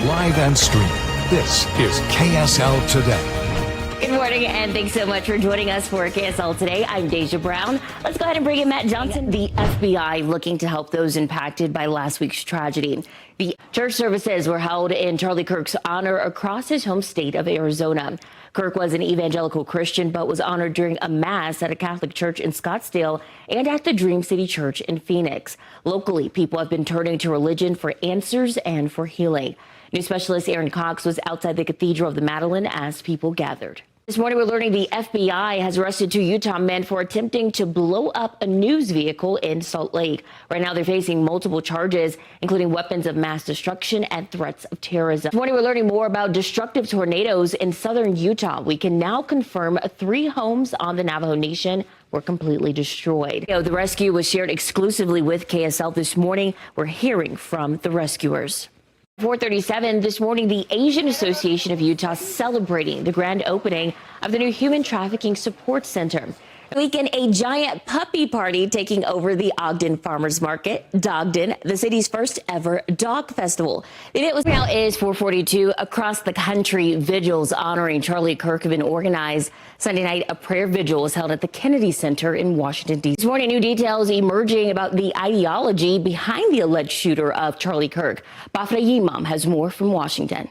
live and streaming. This is KSL Today. Good morning, and thanks so much for joining us for KSL Today. I'm Deja Brown. Let's go ahead and bring in Matt Johnson. The FBI looking to help those impacted by last week's tragedy. The church services were held in Charlie Kirk's honor across his home state of Arizona. Kirk was an evangelical Christian, but was honored during a mass at a Catholic church in Scottsdale and at the Dream City Church in Phoenix. Locally, people have been turning to religion for answers and for healing. News specialist Aaron Cox was outside the Cathedral of the Madeleine as people gathered. This morning, we're learning the FBI has arrested 2 Utah men for attempting to blow up a news vehicle in Salt Lake. Right now, they're facing multiple charges, including weapons of mass destruction and threats of terrorism. This morning, we're learning more about destructive tornadoes in southern Utah. We can now confirm 3 homes on the Navajo Nation were completely destroyed. The rescue was shared exclusively with KSL this morning. We're hearing from the rescuers. 4:37 this morning, the Asian Association of Utah celebrating the grand opening of the new Human Trafficking Support Center. Weekend, a giant puppy party taking over the Ogden Farmers Market. Dogden, the city's first ever dog festival. The event was now is 4:42 across the country. Vigils honoring Charlie Kirk have been organized. Sunday night, a prayer vigil was held at the Kennedy Center in Washington, D.C. This morning, new details emerging about the ideology behind the alleged shooter of Charlie Kirk. Bafra Yimam has more from Washington.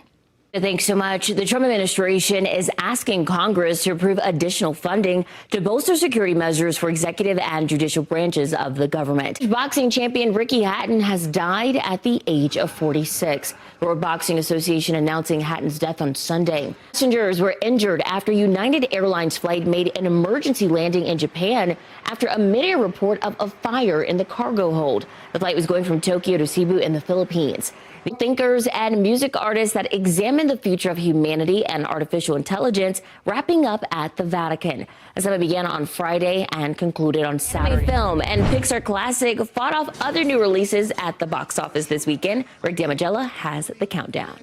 Thanks so much. The Trump administration is asking Congress to approve additional funding to bolster security measures for executive and judicial branches of the government. Boxing champion Ricky Hatton has died at the age of 46. The World Boxing Association announcing Hatton's death on Sunday. Passengers were injured after United Airlines flight made an emergency landing in Japan after a mid-air report of a fire in the cargo hold. The flight was going from Tokyo to Cebu in the Philippines. The thinkers and music artists that examine the future of humanity and artificial intelligence wrapping up at the Vatican. The summit began on Friday and concluded on Saturday. Film and Pixar classic fought off other new releases at the box office this weekend. Rick Damagella has the countdown.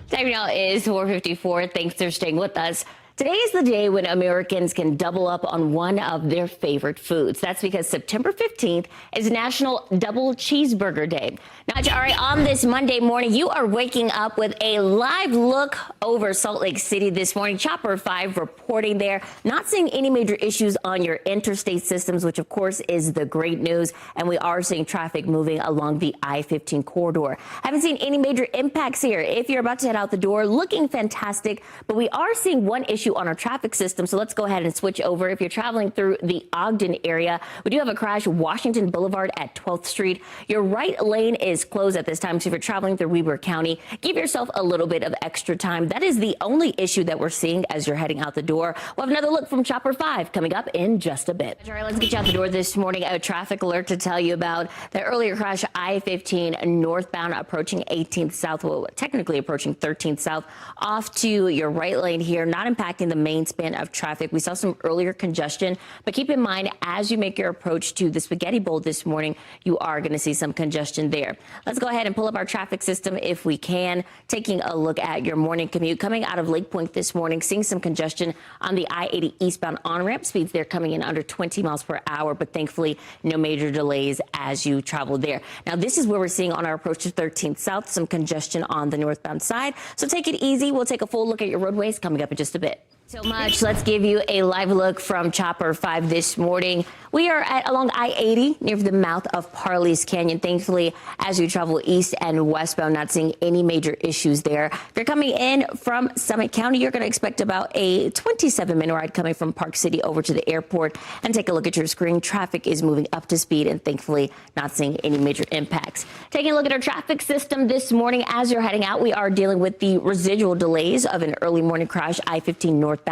Time now is 4:54. Thanks for staying with us. Today is the day when Americans can double up on one of their favorite foods. That's because September 15th is National Double Cheeseburger Day. Now, all right, on this Monday morning, you are waking up with a live look over Salt Lake City this morning. Chopper 5 reporting there, not seeing any major issues on your interstate systems, which of course is the great news. And we are seeing traffic moving along the I-15 corridor. Haven't seen any major impacts here. If you're about to head out the door, looking fantastic, but we are seeing one issue on our traffic system. So let's go ahead and switch over. If you're traveling through the Ogden area, we do have a crash Washington Boulevard at 12th Street. Your right lane is closed at this time. So if you're traveling through Weber County, give yourself a little bit of extra time. That is the only issue that we're seeing as you're heading out the door. We'll have another look from Chopper 5 coming up in just a bit. All right, let's get you out the door this morning. A traffic alert to tell you about the earlier crash I-15 northbound approaching 18th South, well, technically approaching 13th South, off to your right lane here, not impacting the main span of traffic. We saw some earlier congestion, but keep in mind as you make your approach to the Spaghetti Bowl this morning, you are going to see some congestion there. Let's go ahead and pull up our traffic system if we can. Taking a look at your morning commute coming out of Lake Point this morning, seeing some congestion on the I-80 eastbound on-ramp. Speeds there coming in under 20 miles per hour, but thankfully no major delays as you travel there. Now, this is where we're seeing on our approach to 13th South, some congestion on the northbound side. So take it easy. We'll take a full look at your roadways coming up in just a bit. So much. Let's give you a live look from Chopper 5 this morning. We are along I-80 near the mouth of Parley's Canyon. Thankfully, as you travel east and westbound, not seeing any major issues there. If you're coming in from Summit County, you're going to expect about a 27-minute ride coming from Park City over to the airport. And take a look at your screen. Traffic is moving up to speed and thankfully not seeing any major impacts. Taking a look at our traffic system this morning as you're heading out, we are dealing with the residual delays of an early morning crash I-15 northbound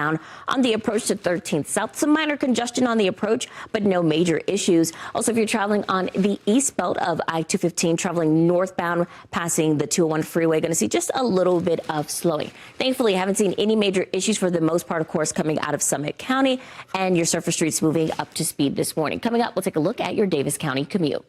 on the approach to 13th South. Some minor congestion on the approach, but no major issues. Also, if you're traveling on the east belt of I-215, traveling northbound, passing the 201 freeway, going to see just a little bit of slowing. Thankfully, haven't seen any major issues for the most part, of course, coming out of Summit County, and your surface streets moving up to speed this morning. Coming up, we'll take a look at your Davis County commute.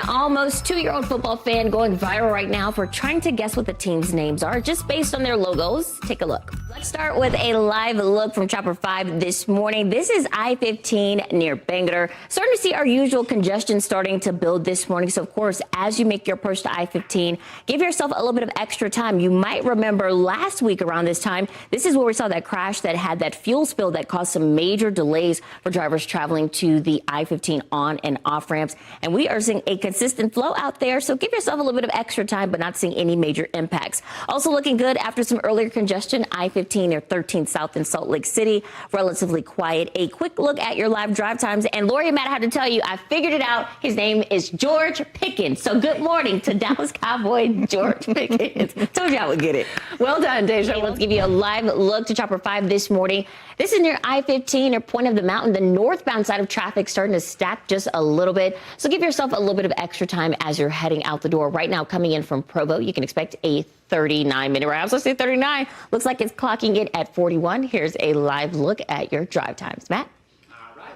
Almost 2-year-old football fan going viral right now for trying to guess what the team's names are just based on their logos. Take a look. Let's start with a live look from Chopper 5 this morning. This is I-15 near Bangalore. Starting to see our usual congestion starting to build this morning. So, of course, as you make your approach to I-15, give yourself a little bit of extra time. You might remember last week around this time, this is where we saw that crash that had that fuel spill that caused some major delays for drivers traveling to the I-15 on and off ramps. And we are seeing a consistent flow out there, so give yourself a little bit of extra time, but not seeing any major impacts. Also looking good after some earlier congestion, I-15 near 13th South in Salt Lake City, relatively quiet. A quick look at your live drive times, and Lori and Matt, I have to tell you, I figured it out. His name is George Pickens. So good morning to Dallas Cowboy George Pickens. Told you I would get it. Well done, Deja. Okay, let's give you a live look to Chopper 5 this morning. This is near I-15 or Point of the Mountain. The northbound side of traffic starting to stack just a little bit. So give yourself a little bit of extra time as you're heading out the door. Right now, coming in from Provo, you can expect a 39-minute ride. I was going to say 39. Looks like it's clocking in at 41. Here's a live look at your drive times. Matt?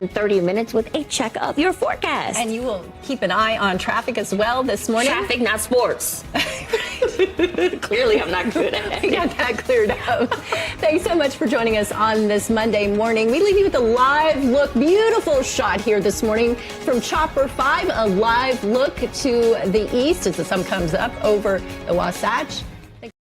30 minutes with a check of your forecast. And you will keep an eye on traffic as well this morning. Traffic, not sports. Clearly, I'm not good at it. We got that cleared up. Thanks so much for joining us on this Monday morning. We leave you with a live look, beautiful shot here this morning from Chopper 5, a live look to the east as the sun comes up over the Wasatch.